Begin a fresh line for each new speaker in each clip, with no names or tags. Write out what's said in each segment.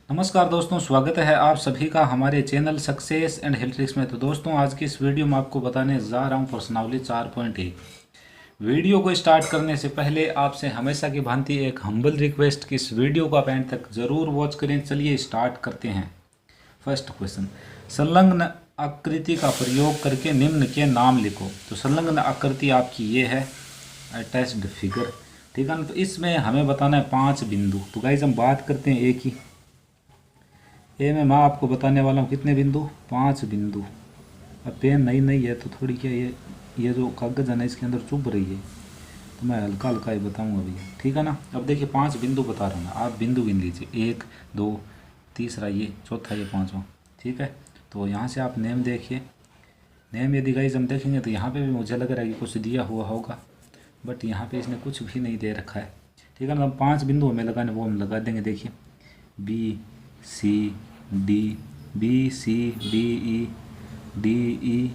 नमस्कार दोस्तों, स्वागत है आप सभी का हमारे channel success and health tricks में। तो दोस्तों, आज की इस वीडियो में आपको बताने जा रहा हूँ प्रश्नावली 4.1। वीडियो को स्टार्ट करने से पहले आपसे हमेशा की भांति एक हम्बल रिक्वेस्ट कि इस वीडियो को आप एंड तक जरूर वॉच करें। चलिए स्टार्ट करते हैं। फर्स्ट क्वेश्चन, संलग्न आकृति का प्रयोग करके निम्न के नाम लिखो। तो संलग्न आकृति आपकी ये है, अटैच्ड फिगर, ठीक है ना। तो इसमें हमें बताना है 5 बिंदु। तो गाइज हम बात करते हैं एक ही ए में मैं आपको बताने वाला हूँ कितने बिंदु, 5 बिंदु। अब पेन नहीं है तो थोड़ी क्या ये जो कागज़ है ना इसके अंदर चुभ रही है, तो मैं हल्का हल्का ही बताऊँगा भैया, ठीक है ना। अब देखिए 5 बिंदु बता रहा हूँ मैं, आप बिंदु गिन लीजिए, 1 2 तीसरा ये, चौथा ये, पाँचवा, ठीक है। तो यहाँ से आप नेम देखिए। नेम यदि गाइस हम देखेंगे तो यहाँ पे भी मुझे लग रहा है कि कुछ दिया हुआ होगा, बट यहाँ पे इसने कुछ भी नहीं दे रखा है, ठीक है ना। हम 5 बिंदु हमें लगाने, वो हम लगा देंगे। देखिए B C D, B C D E, D E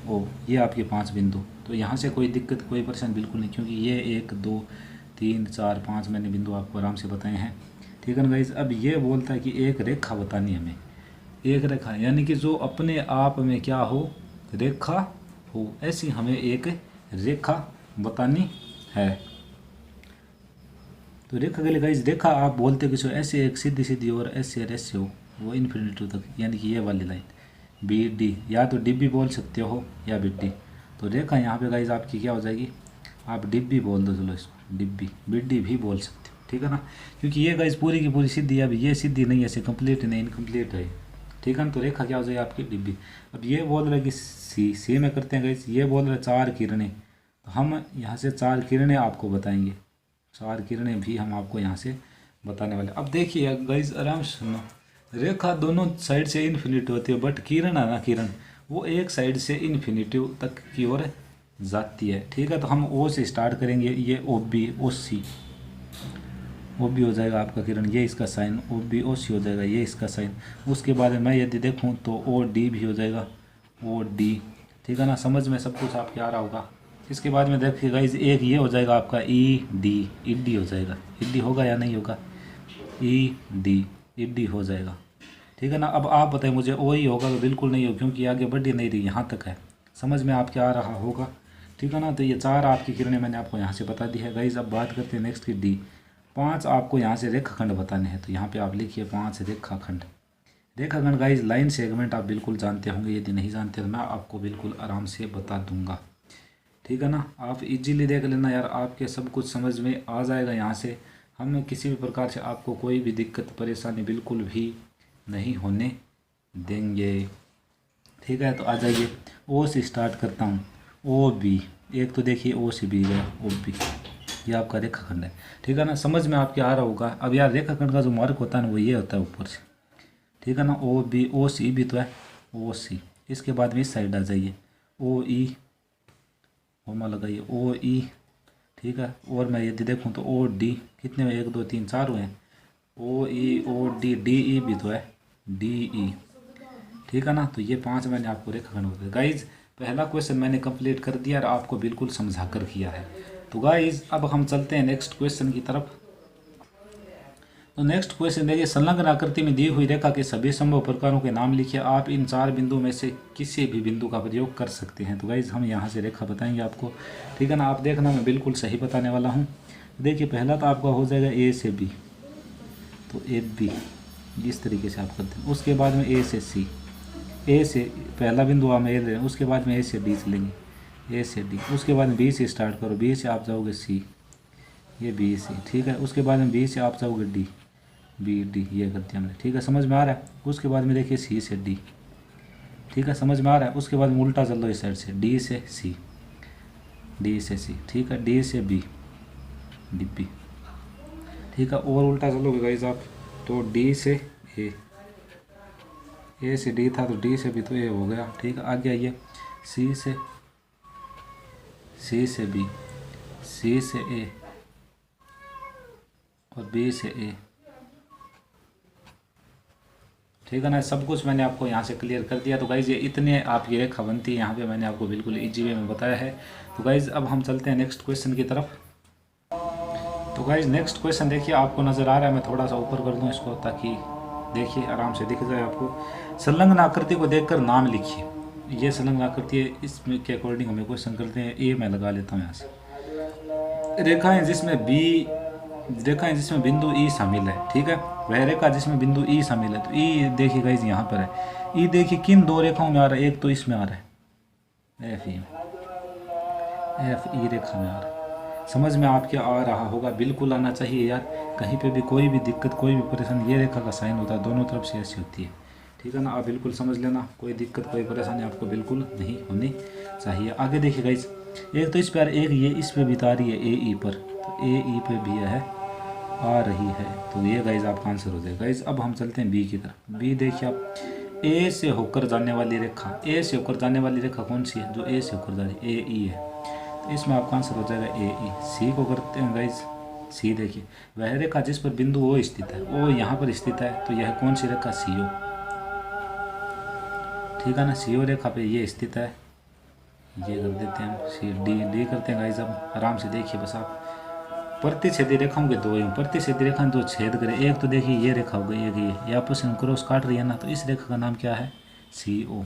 O, ये आपके 5 बिंदु। तो यहाँ से कोई दिक्कत, कोई परेशानी बिल्कुल नहीं, क्योंकि ये 1 2 3 4 5 मैंने बिंदु आपको आराम से बताए हैं, ठीक है ना गाइस। अब ये बोलता है कि एक रेखा बतानी हमें, एक रेखा यानी कि जो अपने आप में क्या हो, रेखा हो, ऐसी हमें एक रेखा बतानी है। तो रेखा के लिए गाइस, रेखा आप बोलते किसी ऐसे एक सीधी सीधी और ऐसे हो, वो इन्फिनिटी तक, यानी कि ये वाली लाइन बी डी, या तो डिब्बी बोल सकते हो या बिड्डी। तो रेखा यहाँ पे गाइस आपकी क्या हो जाएगी, आप डिब्बी बोल दो, चलो इसको डिब्बी, बिड्डी भी बोल सकते हो, ठीक है ना। क्योंकि ये गाइस पूरी की पूरी सीधी है, अब ये सीधी नहीं है, ऐसे कंप्लीट नहीं, इनकम्प्लीट है, ठीक है ना। तो रेखा क्या हो जाएगी आपकी, डिब्बी। अब ये बोल रहे कि सी में करते हैं गाइस, ये बोल रहे 4 किरणें, तो हम यहाँ से 4 किरणें आपको बताएंगे, 4 किरणें भी हम आपको यहाँ से बताने वाले। अब देखिए गाइस, आराम से सुनो। रेखा दोनों साइड से इन्फिनिटी होती है, बट किरण है ना, किरण वो एक साइड से इन्फिनिटी तक की ओर जाती है, ठीक है। तो हम ओ से स्टार्ट करेंगे, ये ओ बी ओ सी, ओ बी हो जाएगा आपका किरण, ये इसका साइन, ओ बी ओ सी हो जाएगा, ये इसका साइन। उसके बाद में मैं यदि देखूँ तो ओ डी भी हो जाएगा, ओ डी, ठीक है ना। समझ में सब कुछ आपके आ रहा होगा। इसके बाद में देखिए गाइस, एक ये हो जाएगा आपका ई डी हो जाएगा, ई डी होगा या नहीं होगा, ई डी हो जाएगा, ठीक है ना। अब आप बताइए मुझे, ओ ही होगा तो बिल्कुल नहीं हो, क्योंकि आगे बढ़ ही नहीं रही, यहाँ तक है, समझ में आपके आ रहा होगा, ठीक है ना। तो ये 4 आपकी किरणें मैंने आपको यहाँ से बता दी है गाइस। अब बात करते हैं नेक्स्ट की डी। 5 आपको यहाँ से रेखाखंड बताने हैं, तो यहाँ पे आप लिखिए 5 रेखाखंड। रेखाखंड गाइस लाइन सेगमेंट आप बिल्कुल जानते होंगे, यदि नहीं जानते तो मैं आपको बिल्कुल आराम से बता दूंगा, ठीक है ना। आप इजीली देख लेना यार, आपके सब कुछ समझ में आ जाएगा। यहाँ से हम किसी भी प्रकार से आपको कोई भी दिक्कत परेशानी बिल्कुल भी नहीं होने देंगे, ठीक है। तो आ जाइए, ओ से स्टार्ट करता हूँ, ओ बी, एक तो देखिए ओ से बी गया, ओ बी, ये आपका रेखाखंड है, ठीक है ना। समझ में आपके आ रहा होगा। अब यार रेखाखंड का जो मार्क होता है ना, वो ये होता है ऊपर से, ठीक है ना। ओ बी, ओ सी भी तो है, ओ सी। इसके बाद में इस साइड आ जाइए, ओ ई, होमा लगाइए, ओ ई, ठीक है। और मैं यदि देखूँ तो ओ डी, कितने में 1 2 3 4 हुए हैं, ओ ई, ओ डी, डी ई भी तो है, डी ई, ठीक है ना। तो ये 5 मैंने आपको रेखाखंड होते हैं गाइज। पहला क्वेश्चन मैंने कंप्लीट कर दिया और आपको बिल्कुल समझा कर किया है। तो गाइज अब हम चलते हैं नेक्स्ट क्वेश्चन की तरफ। तो नेक्स्ट क्वेश्चन देखिए, संलग्न आकृति में दी हुई रेखा के सभी संभव प्रकारों के नाम लिखिए। आप इन 4 बिंदुओं में से किसी भी बिंदु का प्रयोग कर सकते हैं। तो गाइज हम यहाँ से रेखा बताएंगे आपको, ठीक है ना। आप देखना मैं बिल्कुल सही बताने वाला हूँ। देखिए पहला तो आपका हो जाएगा ए से बी, तो ए बी इस तरीके से आप करते हैं। उसके बाद में ए से सी, ए से पहला बिंदु हम ए ले रहे हैं, उसके बाद में ए से डी चलेंगे, ए से डी। उसके बाद में बी से स्टार्ट करो, बी से आप जाओगे सी, ये बी से, ठीक है। उसके बाद में बी से आप जाओगे डी, बी डी, ये कर दिया हमने, ठीक है, समझ में आ रहा है। उसके बाद में देखिए सी से डी, ठीक है, समझ में आ रहा है। उसके बाद में उल्टा चल दो इस साइड से, डी से सी, डी से सी, ठीक है, डी से बी, डी बी, ठीक है। और उल्टा चलोगे गाइज आप, तो डी से ए से डी था तो डी से भी तो ए हो गया, ठीक है। आगे आइए, सी से बी, सी से ए और बी से ए, ठीक है ना। सब कुछ मैंने आपको यहाँ से क्लियर कर दिया। तो गाइज ये इतने आपकी रेखा बनती है, यहाँ पे मैंने आपको बिल्कुल इजी वे में बताया है। तो गाइज अब हम चलते हैं नेक्स्ट क्वेश्चन की तरफ। तो गाइज नेक्स्ट क्वेश्चन देखिए, आपको नज़र आ रहा है, मैं थोड़ा सा ऊपर कर दूँ इसको ताकि देखिए आराम से दिख जाए आपको। संलग्न आकृति को देखकर नाम लिखिए। ये संलग्न आकृति है, इसमें के अकॉर्डिंग हमें क्वेश्चन करते हैं। ए मैं लगा लेता हूँ यहाँ से। रेखाएं जिसमें बिंदु ई शामिल है, ठीक है, वह रेखा जिसमें बिंदु ई शामिल है। तो ई देखिए गाइस यहाँ पर है। ई देखिए किन दो रेखाओं में आ रहा है, एक तो इसमें आ रहा है एफ ई रेखा में आ रहा है। समझ में आपके आ रहा होगा, बिल्कुल आना चाहिए यार। कहीं पे भी कोई भी दिक्कत, कोई भी परेशानी, ये रेखा का साइन होता है, दोनों तरफ से ऐसी होती है, ठीक है ना। आप बिल्कुल समझ लेना, कोई दिक्कत कोई परेशानी आपको बिल्कुल नहीं होनी चाहिए। आगे देखिए गाइस, एक तो इस पर, एक ये इस पे बिता रही है ए ई पर, तो ए ई पे भी है आ रही है, तो ये गाइस आपका आंसर हो जाएगा। गाइस अब हम चलते हैं बी की तरफ। बी देखिए आप, ए से होकर जाने वाली रेखा, ए से होकर जाने वाली रेखा कौन सी है, जो ए से होकर जा रही है, ए ई है, तो इसमें आपका आंसर हो जाएगा ए ई। सी को करते हैं गाइस। सी देखिए, वह रेखा जिस पर बिंदु ओ स्थित है, ओ यहाँ पर स्थित है, तो यह कौन सी रेखा, सी ओ, ठीक है ना। सी ओ रेखा पे ये स्थित है, ये कर देते हैं हम, सी डी करते हैं गाइस। अब आराम से देखिए बस आप, प्रतिच्छेदी रेखाओं के दो ही, प्रतिच्छेदी रेखा जो छेद करे, एक तो देखिए ये रेखा हो गई, एक ये आपस में क्रॉस काट रही है ना, तो इस रेखा का नाम क्या है, सी ओ,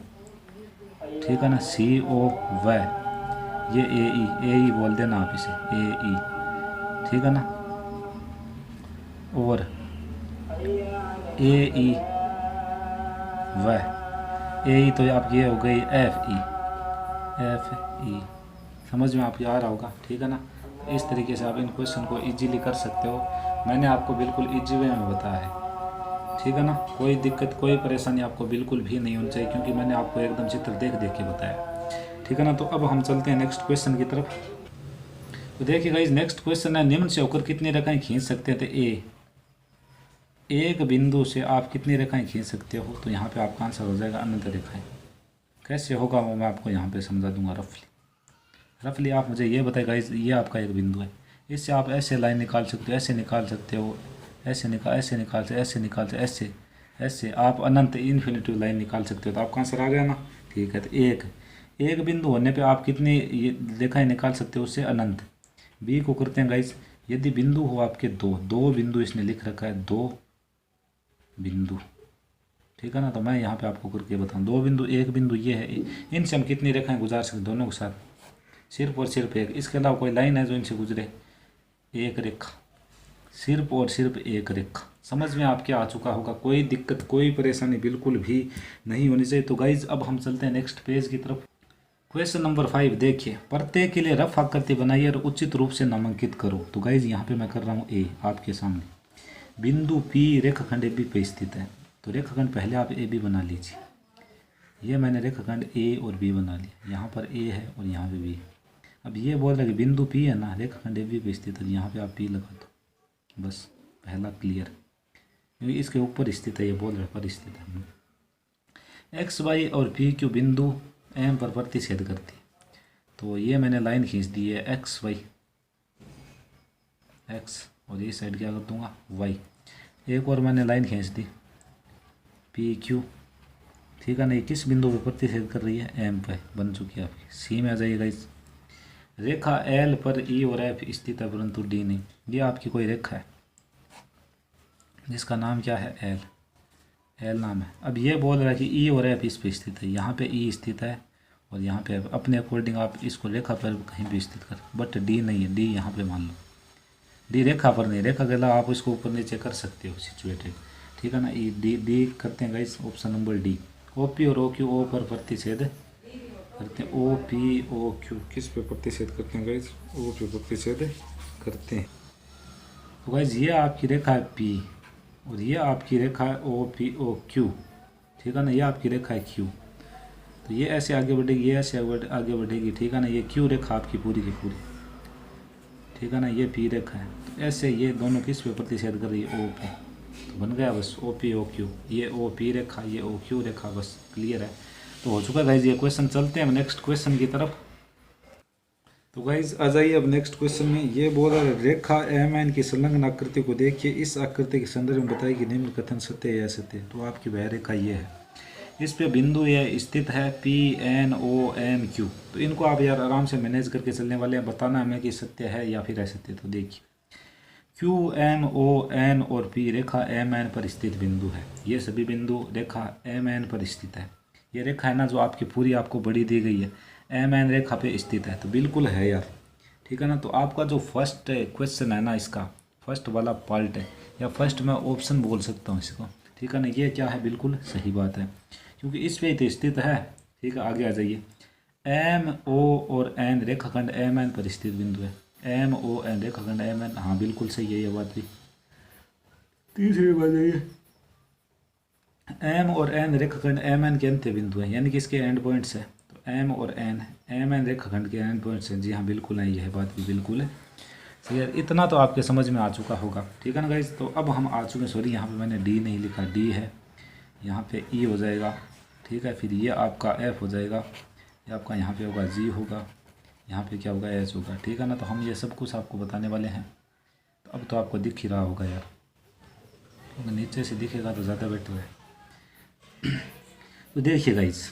ठीक है ना। सी ओ व ये ए ई बोल देना आप इसे, ए ई, ठीक है ना। और ए ई व, ए ई तो आपकी ये हो गई एफ ई, समझ में आपको आ रहा होगा, ठीक है ना। इस तरीके से आप इन क्वेश्चन को इजीली कर सकते हो। मैंने आपको बिल्कुल इजी वे में बताया है, ठीक है ना। कोई दिक्कत कोई परेशानी आपको बिल्कुल भी नहीं होनी चाहिए, क्योंकि मैंने आपको एकदम चित्र देख के बताया, ठीक है ना। तो अब हम चलते हैं नेक्स्ट क्वेश्चन की तरफ। तो देखिए गाइस, नेक्स्ट क्वेश्चन है, निम्न से होकर कितनी रेखाएं खींच सकते थे। एक बिंदु से आप कितनी रेखाएं खींच सकते हो, तो यहाँ पे आपका आंसर हो जाएगा अनंत रेखाएं। कैसे होगा वो मैं आपको यहाँ पे समझा दूंगा रफली आप मुझे ये बताइए गाइस, ये आपका एक बिंदु है, इससे आप ऐसे लाइन निकाल सकते हो, ऐसे निकाल सकते हो, ऐसे निकाल सकते, ऐसे आप अनंत इन्फिनिटिव लाइन निकाल सकते हो। तो आपका आंसर आ गया ना, ठीक है। तो एक बिंदु होने पे आप कितनी रेखाएं निकाल सकते हो, उससे अनंत। बी को करते हैं गाइस, यदि बिंदु हो आपके दो बिंदु, इसने लिख रखा है दो बिंदु, ठीक है ना। तो मैं यहाँ पे आपको करके बताऊँ, दो बिंदु, एक बिंदु ये है, इनसे हम कितनी रेखाएं गुजार सकते, दोनों के साथ सिर्फ और सिर्फ एक। इसके अलावा कोई लाइन है जो इनसे गुजरे, एक रेखा, सिर्फ और सिर्फ एक रेखा। समझ में आपके आ चुका होगा, कोई दिक्कत कोई परेशानी बिल्कुल भी नहीं होनी चाहिए। तो गाइज अब हम चलते हैं नेक्स्ट पेज की तरफ। क्वेश्चन नंबर 5 देखिए, प्रत्येक के लिए रफ आकृति बनाइए और उचित रूप से नामांकित करो। तो गाइज यहाँ पे मैं कर रहा हूँ ए आपके सामने, बिंदु पी रेखाखंड ए बी पे स्थित है, तो रेखाखंड पहले आप ए बी बना लीजिए। ये मैंने रेखाखंड ए और बी बना लिया, यहाँ पर ए है और यहाँ पे बी है। अब ये बोल रहा है कि बिंदु पी है ना, रेखाखंड ए बी पे स्थित है, यहाँ पे आप पी लगा दो, बस पहला क्लियर, क्योंकि इसके ऊपर स्थित है, ये बोल रहा है पर स्थित है। एक्स वाई और पी क्यू बिंदु एम पर प्रतिच्छेद करती है, तो ये मैंने लाइन खींच दी है एक्स वाई, एक्स, और ये साइड क्या कर दूंगा वाई। एक और मैंने लाइन खींच दी पी क्यू, ठीक है ना। ये किस बिंदु पर प्रतिच्छेद कर रही है, एम पे, बन चुकी है आपकी। सी में आ जाइएगा इस रेखा एल पर ई और एफ स्थित है परंतु डी नहीं। ये आपकी कोई रेखा है जिसका नाम क्या है, एल नाम है। अब ये बोल रहा है कि ई और एफ इस पे स्थित है, यहाँ पे ई स्थित है और यहाँ पे अपने अकॉर्डिंग आप इसको रेखा पर कहीं भी स्थित कर, बट डी नहीं है, डी यहाँ पे मान लो, डी रेखा पर नहीं, रेखा के अलावा आप इसको ऊपर नीचे कर सकते हो सिचुएटेड, ठीक है ना। ई डी करते हैं guys, option number D. O P और ओ क्यू ओ पर प्रतिच्छेद करते हैं, ओ पी ओ क्यू किस पे प्रतिच्छेद करते हैं गाइस, ओ पे प्रतिच्छेद करते हैं। तो गाइस ये आपकी रेखा है पी और ये आपकी रेखा है ओ पी ओ क्यू, ठीक है ना। ये आपकी रेखा है क्यू, तो ये ऐसे आगे बढ़ेगी, ये ऐसे आगे बढ़ेगी, ठीक है ना। ये क्यू रेखा आपकी पूरी की पूरी, ठीक है ना। ये पी रेखा है, तो ऐसे ये दोनों किस पे प्रतिच्छेद कर रही है, ओ पे, तो बन गया बस ओ पी ओ क्यू। ये ओ पी रेखा, ये ओ क्यू रेखा, बस क्लियर है। तो हो चुका गाइज ये क्वेश्चन। चलते हैं नेक्स्ट क्वेश्चन की तरफ। तो गाइज आ जाइए अब नेक्स्ट क्वेश्चन में। ये बोल रहा है रेखा एम एन की संलग्न आकृति को देखिए, इस आकृति के संदर्भ में बताइए कि निम्न कथन सत्य है या असत्य। तो आपकी वह रेखा ये है, इस पे बिंदु ये स्थित है P N O M Q. तो इनको आप यार आराम से मैनेज करके चलने वाले हैं, बताना हमें कि सत्य है या फिर असत्य। तो देखिए QMON और P रेखा MN पर स्थित बिंदु है। ये सभी बिंदु रेखा MN पर स्थित है। ये रेखा है ना जो आपकी पूरी आपको बड़ी दी गई है, MN रेखा पे स्थित है, तो बिल्कुल है यार, ठीक है ना। तो आपका जो फर्स्ट क्वेश्चन है ना, इसका फर्स्ट वाला पार्ट है, या फर्स्ट मैं ऑप्शन बोल सकता हूँ इसको, ठीक है ना, ये क्या है, बिल्कुल सही बात है, क्योंकि इस पे तो स्थित है, ठीक है। आगे आ जाइए। MO और N रेखाखंड MN पर स्थित बिंदु है। MON रेखाखंड MN, हाँ बिल्कुल सही है ये बात भी। तीसरी बात है, M और N रेखाखंड MN के अंत्य बिंदु है, यानी कि इसके एंड पॉइंट्स है। तो M और N MN रेखाखंड के एंड पॉइंट्स हैं। जी हाँ बिल्कुल है, यह बात भी बिल्कुल है सही है। इतना तो आपके समझ में आ चुका होगा, ठीक है ना गाइस। तो अब हम आ चुके हैं, सॉरी यहाँ पे मैंने D नहीं लिखा, D है, यहाँ पे E हो जाएगा, ठीक है। फिर ये आपका F हो जाएगा, ये आपका यहाँ पे होगा G होगा, यहाँ पे क्या होगा, H होगा, ठीक है ना। तो हम ये सब कुछ आपको बताने वाले हैं। तो अब तो आपको दिख ही रहा होगा यार, क्योंकि नीचे से दिखेगा तो ज़्यादा बेटर है। तो देखिए गाइस,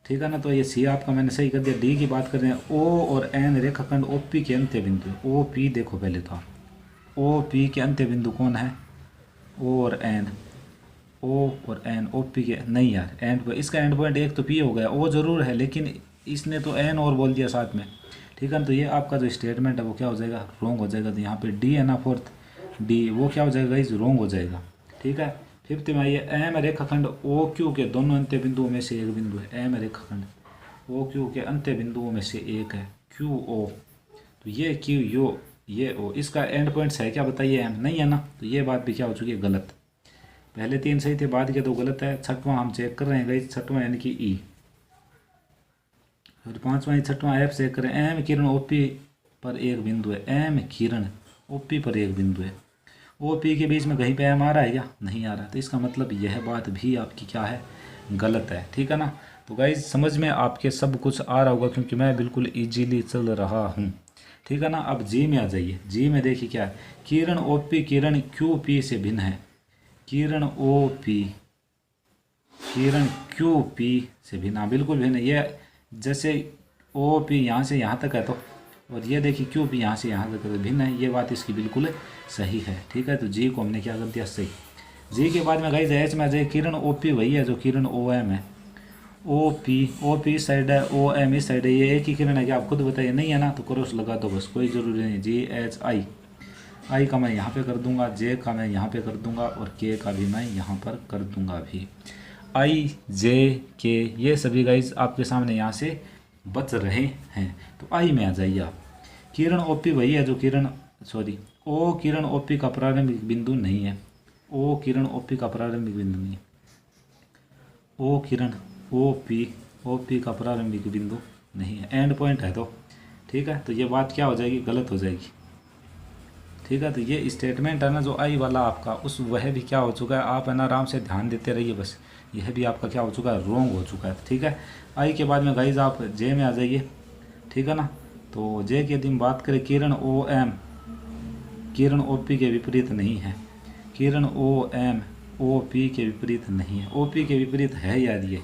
ठीक है ना। तो ये सी आपका मैंने सही कर दिया। डी की बात कर रहे हैं, ओ और एन रेखाखंड OP के अंत्य बिंदु। OP देखो पहले तो आप, OP के अंत्य बिंदु कौन है, O और N, O और N OP के नहीं यार, एंड इसका एंड पॉइंट एक तो P हो गया, O जरूर है लेकिन इसने तो N और बोल दिया साथ में, ठीक है ना। तो ये आपका जो स्टेटमेंट है वो क्या हो जाएगा, रॉन्ग हो जाएगा। तो यहाँ पे D है ना, फोर्थ D, वो क्या हो जाएगा इस रॉन्ग हो जाएगा, ठीक है। फिफ्थ में आइए, M रेखाखंड OQ के दोनों अंत्य बिंदुओं में से एक बिंदु है। M रेखाखंड OQ के अंत्य बिंदुओं में से एक है QO। तो ये Q यो ये O, इसका एंड पॉइंट्स है क्या बताइए, M नहीं है ना। तो ये बात भी क्या हो चुकी है, गलत। पहले तीन सही थे, बाद के दो गलत है। छठवां हम चेक कर रहे हैं गाइस, छठवां यानी कि E, और पांचवा छठवां F चेक करें। M किरण OP पर एक बिंदु है। M किरण OP पर एक बिंदु है। OP के बीच में कहीं पे M आ रहा है क्या, नहीं आ रहा। तो इसका मतलब यह बात भी आपकी क्या है, गलत है, ठीक है ना। तो गाइज समझ में आपके सब कुछ आ रहा होगा, क्योंकि मैं बिल्कुल इजीली चल रहा हूँ, ठीक है ना। अब जी में आ जाइए। जी में देखिए क्या है, किरण OP किरण QP से भिन्न है। किरण OP किरण QP से भिन्न, हाँ बिल्कुल भिन्न है। ये जैसे OP यहाँ से यहाँ तक है, तो और ये देखिए QP यहाँ से यहाँ तक भिन्न है, ये बात इसकी बिल्कुल सही है, ठीक है। तो जी को हमने क्या कर दिया, सही। जी के बाद में गाइस H में आ जाए, किरण OP वही है जो किरण OM है। OP इस साइड है, OM इस साइड है, ये एक ही किरण है क्या, आप खुद बताइए, नहीं है ना। तो क्रॉस लगा दो बस, कोई ज़रूरी नहीं। GHI का मैं यहाँ पे कर दूंगा, J का मैं यहाँ पे कर दूंगा, और K का भी मैं यहाँ पर कर दूंगा भी। IJK ये सभी गाइस आपके सामने यहाँ से बच रहे हैं। तो I में आ जाइए आप। किरण OP वही है जो किरण O किरण OP का प्रारंभिक बिंदु नहीं है। O किरण OP का प्रारंभिक बिंदु नहीं है। O किरण OP का प्रारंभिक बिंदु नहीं है, एंड पॉइंट है तो, ठीक है। तो ये बात क्या हो जाएगी, गलत हो जाएगी, ठीक है। तो ये स्टेटमेंट है ना जो आई वाला आपका, उस वह भी क्या हो चुका है, आप है ना आराम से ध्यान देते रहिए बस। यह भी आपका क्या हो चुका है, रॉन्ग हो चुका है, ठीक है। आई के बाद में गाइज आप जे में आ जाइए, ठीक है ना। तो जे की यदि हम बात करें, किरण OM किरण OP के विपरीत नहीं है। किरण OM OP के विपरीत नहीं है। OP के विपरीत है यार ये,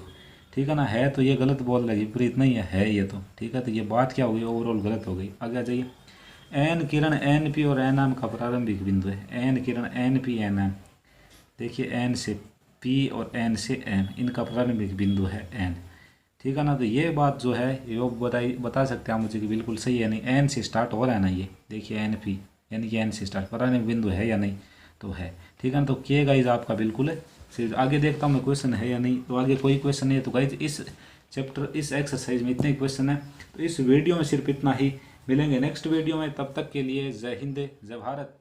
ठीक है ना। है तो ये गलत बोल रहा है, विपरीत नहीं है, है ये तो, ठीक है। तो ये बात क्या हो गई, ओवरऑल गलत हो गई। आगे आ जाइए। N किरण NP और NM का प्रारंभिक बिंदु है। N किरण NP NM, देखिए N से P और N से M, इनका प्रारंभिक बिंदु है N, ठीक है ना। तो ये बात जो है ये बता सकते हैं आप मुझे कि बिल्कुल सही है नहीं। N से स्टार्ट हो रहा है ना ये, देखिए NP यानी कि N से स्टार्ट प्रारंभिक बिंदु है या नहीं, तो है, ठीक है ना। तो के गाइज आपका बिल्कुल है। आगे देखता हूँ मैं क्वेश्चन है या नहीं, तो आगे कोई क्वेश्चन नहीं है। तो गाइज इस चैप्टर इस एक्सरसाइज में इतने क्वेश्चन है। तो इस वीडियो में सिर्फ इतना ही, मिलेंगे नेक्स्ट वीडियो में, तब तक के लिए जय हिंद जय भारत।